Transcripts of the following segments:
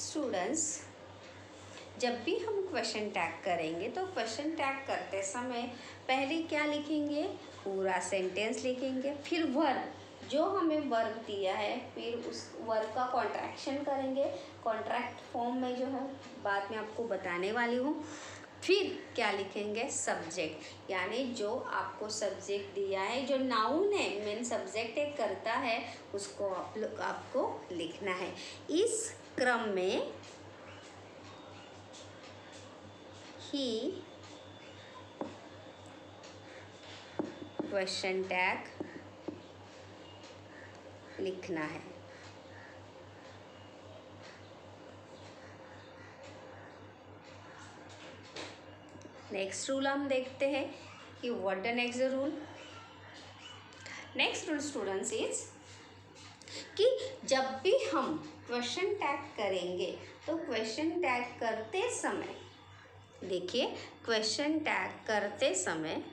Students, जब भी हम क्वेश्चन टैग करेंगे तो क्वेश्चन टैग करते समय पहले क्या लिखेंगे, पूरा सेंटेंस लिखेंगे, फिर वर्ब जो हमें वर्ब दिया है, फिर उस वर्ब का कॉन्ट्रैक्शन करेंगे। कॉन्ट्रैक्ट फॉर्म में जो है बाद में आपको बताने वाली हूँ। फिर क्या लिखेंगे, सब्जेक्ट, यानी जो आपको सब्जेक्ट दिया है, जो नाउन है, मेन सब्जेक्ट एक करता है, उसको आपको लिखना है। इस क्रम में ही क्वेश्चन टैग लिखना है। नेक्स्ट रूल हम देखते हैं कि what the next rule. Next rule students is कि जब भी हम क्वेश्चन टैग करेंगे तो क्वेश्चन टैग करते समय, देखिए, क्वेश्चन टैग करते समय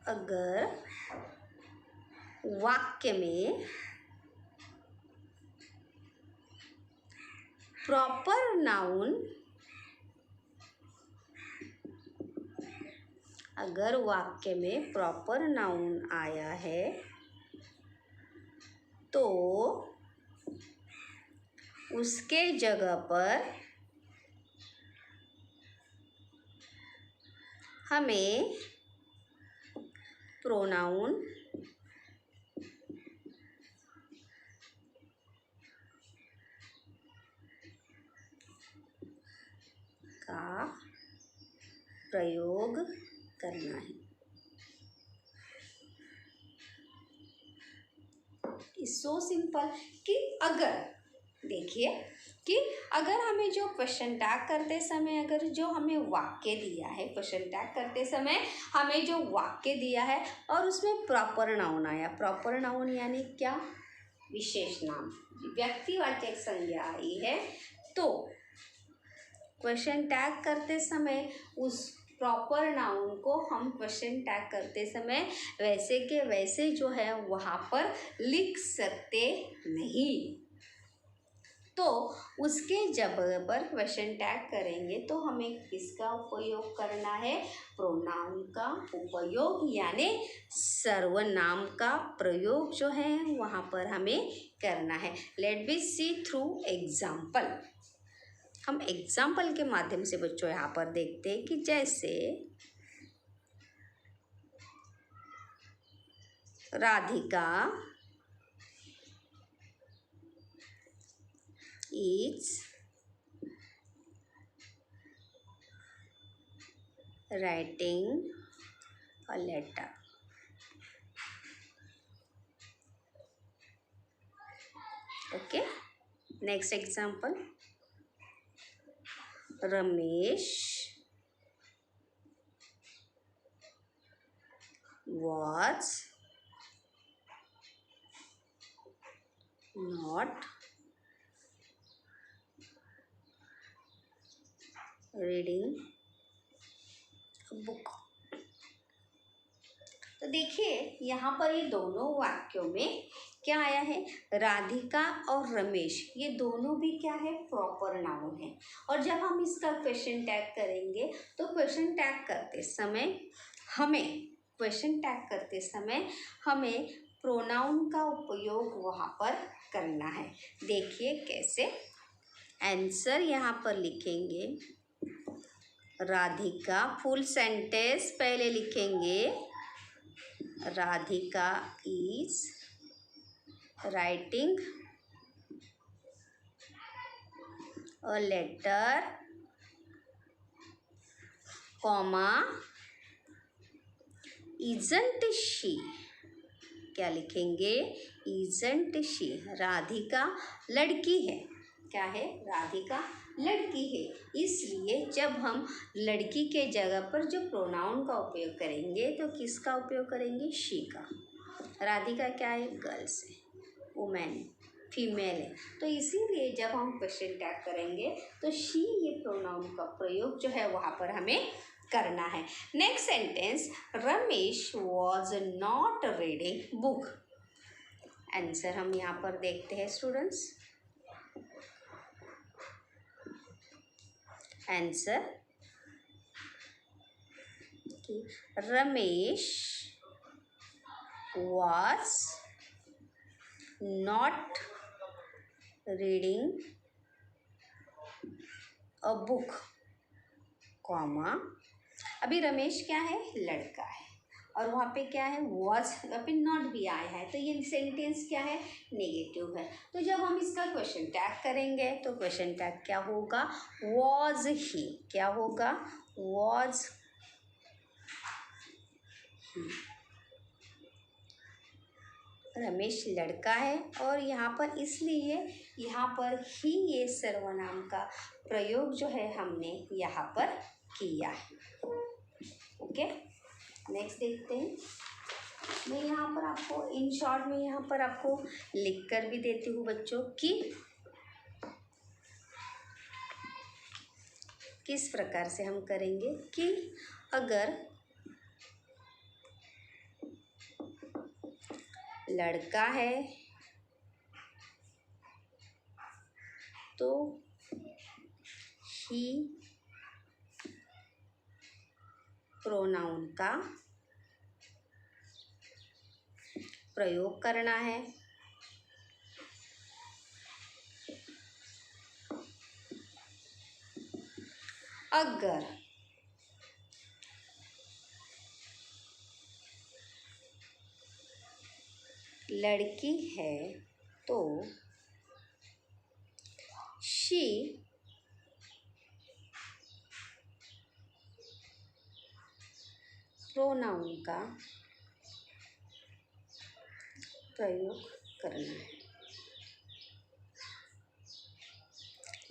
अगर वाक्य में प्रॉपर नाउन आया है तो उसके जगह पर हमें प्रोनाउन का प्रयोग करना है। इट्स सो सिंपल कि अगर, देखिए, कि अगर हमें जो क्वेश्चन टैग करते समय अगर जो हमें वाक्य दिया है, क्वेश्चन टैग करते समय हमें जो वाक्य दिया है और उसमें प्रॉपर नाउन आया, प्रॉपर नाउन यानी क्या, विशेष नाम, व्यक्तिवाचक संज्ञा आई है, तो क्वेश्चन टैग करते समय उस प्रॉपर नाउन को हम क्वेश्चन टैग करते समय वैसे के वैसे जो है वहाँ पर लिख सकते नहीं। तो उसके जगह पर क्वेश्चन टैग करेंगे तो हमें किसका उपयोग करना है, प्रोनाउन का उपयोग, यानी सर्वनाम का प्रयोग जो है वहाँ पर हमें करना है। Let be see through example. हम एग्जाम्पल के माध्यम से बच्चों यहाँ पर देखते हैं कि जैसे Radhika is writing a letter. Okay, next example, Ramesh was not reading a book. तो देखिए यहाँ पर ये दोनों वाक्यों में क्या आया है, राधिका और रमेश, ये दोनों भी क्या है, प्रॉपर नाउन है। और जब हम इसका क्वेश्चन टैग करेंगे तो क्वेश्चन टैग करते समय हमें प्रोनाउन का उपयोग वहाँ पर करना है। देखिए कैसे, आंसर यहाँ पर लिखेंगे, राधिका, फुल सेंटेंस पहले लिखेंगे, Radhika is writing a letter, comma, isn't she, क्या लिखेंगे, इजंट शी, राधिका लड़की है, क्या है, राधिका लड़की है, इसलिए जब हम लड़की के जगह पर जो प्रोनाउन का उपयोग करेंगे तो किसका उपयोग करेंगे, शी का। राधिका क्या है, गर्ल्स है, वुमेन है, फीमेल है, तो इसीलिए जब हम क्वेश्चन टैग करेंगे तो शी ये प्रोनाउन का प्रयोग जो है वहाँ पर हमें करना है। Next sentence, Ramesh was not reading book. Answer हम यहाँ पर देखते हैं students. Answer Ramesh was not reading a book, comma, अभी रमेश क्या है, लड़का है, और वहाँ पे क्या है, was, वहाँ पे नॉट भी आया है, तो ये सेंटेंस क्या है, नेगेटिव है। तो जब हम इसका क्वेश्चन टैग करेंगे तो क्वेश्चन टैग क्या होगा, was he, क्या होगा, was he। रमेश लड़का है और यहाँ पर इसलिए यहाँ पर ही ये सर्वनाम का प्रयोग जो है हमने यहाँ पर किया है। ओके, नेक्स्ट देखते हैं। मैं यहाँ पर आपको इन शॉर्ट में यहाँ पर आपको लिख कर भी देती हूँ बच्चों कि किस प्रकार से हम करेंगे कि अगर लड़का है तो ही प्रोनाउन का प्रयोग करना है। अगर लड़की है तो शी प्रोनाउन का प्रयोग करना है।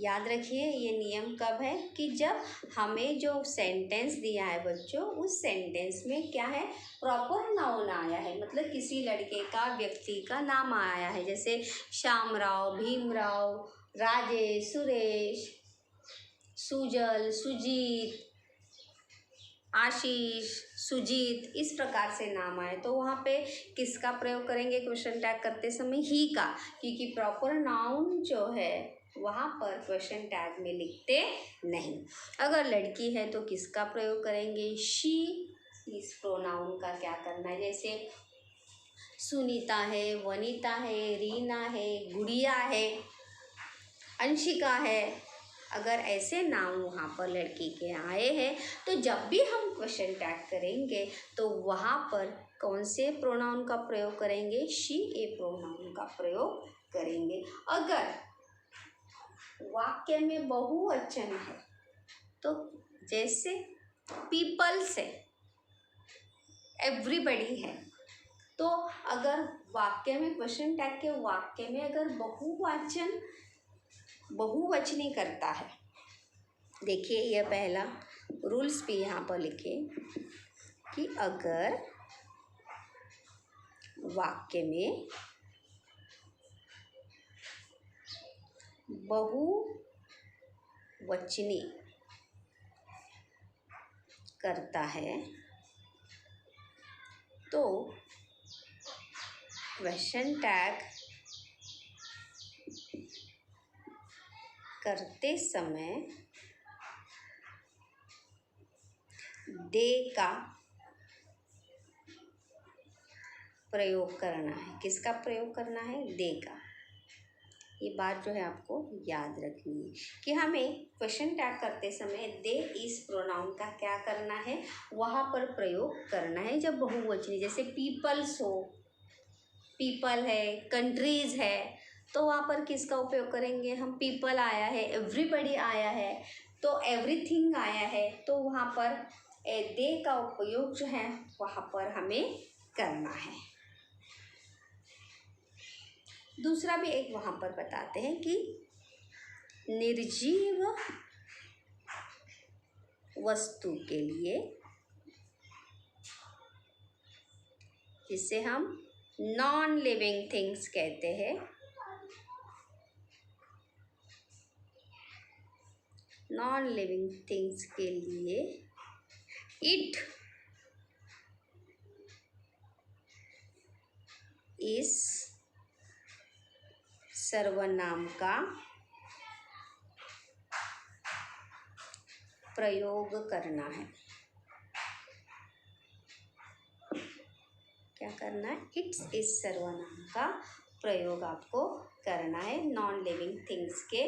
याद रखिए ये नियम कब है कि जब हमें जो सेंटेंस दिया है बच्चों, उस सेंटेंस में क्या है, प्रॉपर नाउन आया है, मतलब किसी लड़के का, व्यक्ति का नाम आया है, जैसे श्यामराव, भीमराव, राजेश, सुरेश, सुजल, सुजीत, आशीष, सुजीत, इस प्रकार से नाम आए तो वहाँ पे किसका प्रयोग करेंगे क्वेश्चन टैग करते समय, ही का, क्योंकि प्रॉपर नाउन जो है वहाँ पर क्वेश्चन टैग में लिखते नहीं। अगर लड़की है तो किसका प्रयोग करेंगे, शी, इस प्रोनाउन का क्या करना है, जैसे सुनीता है, वनीता है, रीना है, गुड़िया है, अंशिका है, अगर ऐसे नाम वहाँ पर लड़की के आए हैं तो जब भी हम क्वेश्चन टैग करेंगे तो वहाँ पर कौन से प्रोनाउन का प्रयोग करेंगे, शी ए प्रोनाउन का प्रयोग करेंगे। अगर वाक्य में बहुवचन है तो जैसे पीपल्स है, एवरीबडी है, तो अगर वाक्य में क्वेश्चन टैग के वाक्य में अगर बहुवचनी करता है, देखिए यह पहला रूल्स भी यहाँ पर लिखे कि अगर वाक्य में बहुवचनी करता है तो क्वेश्चन टैग करते समय दे का प्रयोग करना है। किसका प्रयोग करना है, दे का। ये बात जो है आपको याद रखनी है कि हमें क्वेश्चन टैग करते समय दे इस प्रोनाउन का क्या करना है, वहाँ पर प्रयोग करना है। जब बहुवचनी जैसे पीपल्स हो, पीपल है, कंट्रीज है, तो वहाँ पर किसका उपयोग करेंगे हम, पीपल आया है, एवरीबडी आया है, तो एवरीथिंग आया है, तो वहाँ पर दे का उपयोग जो है वहाँ पर हमें करना है। दूसरा भी एक वहाँ पर बताते हैं कि निर्जीव वस्तु के लिए, जिसे हम नॉन लिविंग थिंग्स कहते हैं, नॉन लिविंग थिंग्स के लिए इट इस सर्वनाम का प्रयोग करना है। क्या करना है? इट्स इस सर्वनाम का प्रयोग आपको करना है नॉन लिविंग थिंग्स के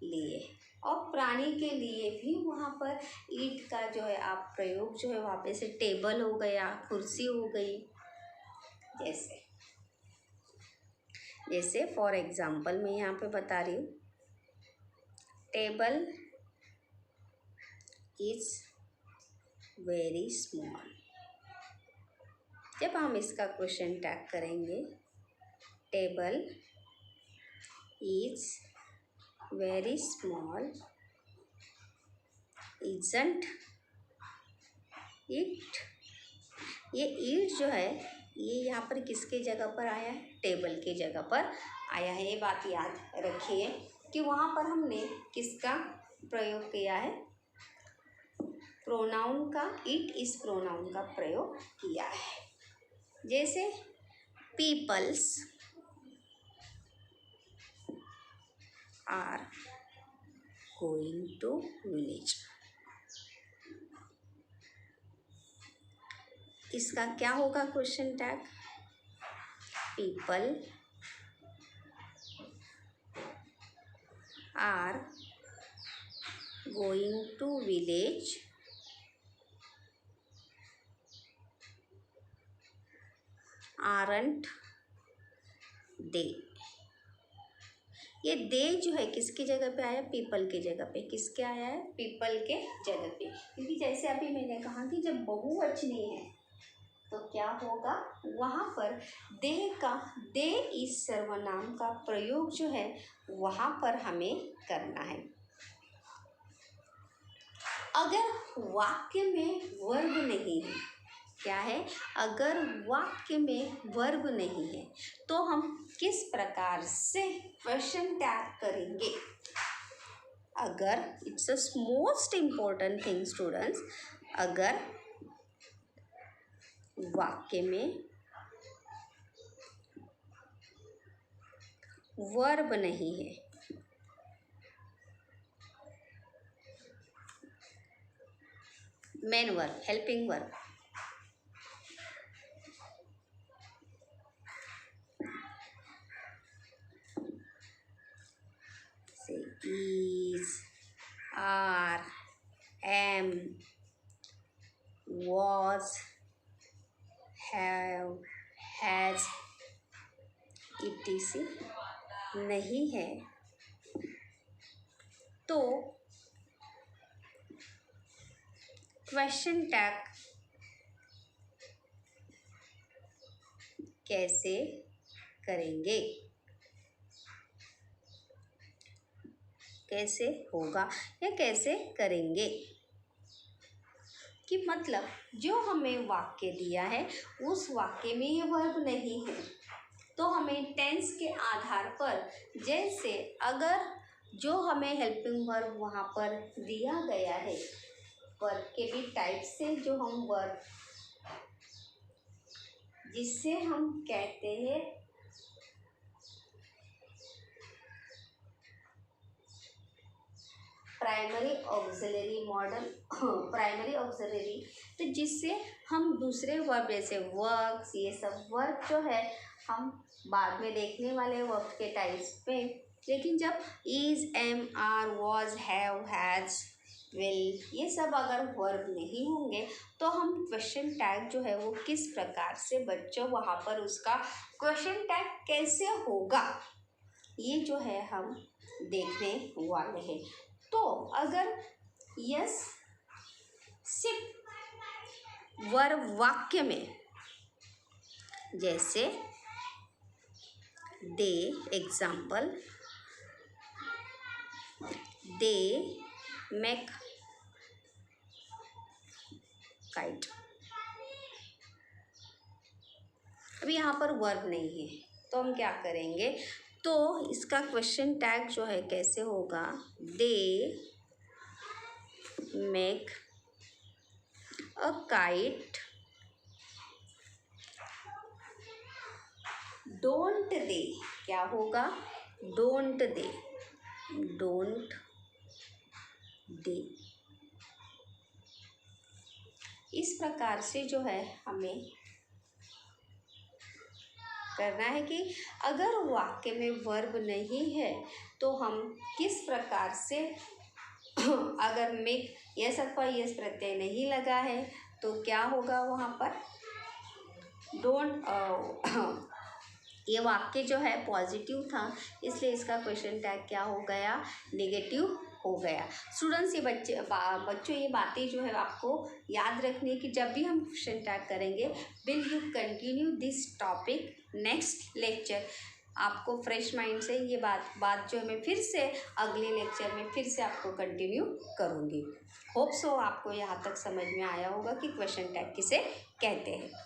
लिए, और प्राणी के लिए भी वहाँ पर ईट का जो है आप प्रयोग जो है वहाँ पे से टेबल हो गया, कुर्सी हो गई, जैसे फॉर एग्जाम्पल मैं यहाँ पे बता रही हूँ, टेबल इज वेरी स्मॉल। जब हम इसका क्वेश्चन टैग करेंगे, table is very small, isn't it. ये ईट जो है ये यहाँ पर किसके जगह पर आया है? टेबल के जगह पर आया है। ये बात याद रखिए कि वहाँ पर हमने किसका प्रयोग किया है? प्रोनाउन का, इट इस प्रोनाउन का प्रयोग किया है। जैसे peoples are going to village, इसका क्या होगा question tag? People are going to village aren't they. ये दे जो है किसकी जगह पे आया? पीपल की जगह पे। किसके आया है? पीपल के जगह पे। क्योंकि जैसे अभी मैंने कहा कि जब बहुवचनी है तो क्या होगा? वहाँ पर दे इस सर्वनाम का प्रयोग जो है वहाँ पर हमें करना है। अगर वाक्य में वर्ब नहीं है, क्या है? अगर वाक्य में वर्ब नहीं है तो हम किस प्रकार से क्वेश्चन टैग करेंगे? अगर it's a most important thing students, अगर वाक्य में वर्ब नहीं है, main verb, helping verb, is, are, am, was, have, has, etc. नहीं है तो क्वेश्चन टैग कैसे करेंगे? कैसे होगा या कैसे करेंगे? कि मतलब जो हमें वाक्य दिया है उस वाक्य में ये वर्ब नहीं है तो हमें टेंस के आधार पर, जैसे अगर जो हमें हेल्पिंग वर्ब वहाँ पर दिया गया है, वर्ब के भी टाइप से जो हम वर्ब जिससे हम कहते हैं primary auxiliary model, primary auxiliary, तो जिससे हम दूसरे वर्ब जैसे वर्क्स, ये सब वर्ब जो है हम बाद में देखने वाले वर्ब के टाइप्स पे, लेकिन जब is, am, are, was, have, has, will, ये सब अगर वर्ब नहीं होंगे तो हम क्वेश्चन टैग जो है वो किस प्रकार से बच्चों वहाँ पर उसका क्वेश्चन टैग कैसे होगा ये जो है हम देखने वाले हैं। तो अगर यस सिर्फ वर्ब वाक्य में, जैसे दे, एग्जाम्पल, दे मेक काइट, अभी यहाँ पर वर्ब नहीं है तो हम क्या करेंगे? तो इसका क्वेश्चन टैग जो है कैसे होगा? They make a kite don't they, क्या होगा, डोंट दे, डोंट दे। इस प्रकार से जो है हमें करना है कि अगर वाक्य में वर्ब नहीं है तो हम किस प्रकार से अगर मेक यस अथवा यस प्रत्यय नहीं लगा है तो क्या होगा वहाँ पर, डोंट ये वाक्य जो है पॉजिटिव था इसलिए इसका क्वेश्चन टैग क्या हो गया, नेगेटिव हो गया। स्टूडेंट्स ये बच्चों ये बातें जो है आपको याद रखनी है कि जब भी हम क्वेश्चन टैग करेंगे will you continue this topic next lecture. आपको फ्रेश माइंड से ये बात जो है मैं फिर से अगले लेक्चर में फिर से आपको कंटिन्यू करूँगी। होप सो आपको यहाँ तक समझ में आया होगा कि क्वेश्चन टैग किसे कहते हैं।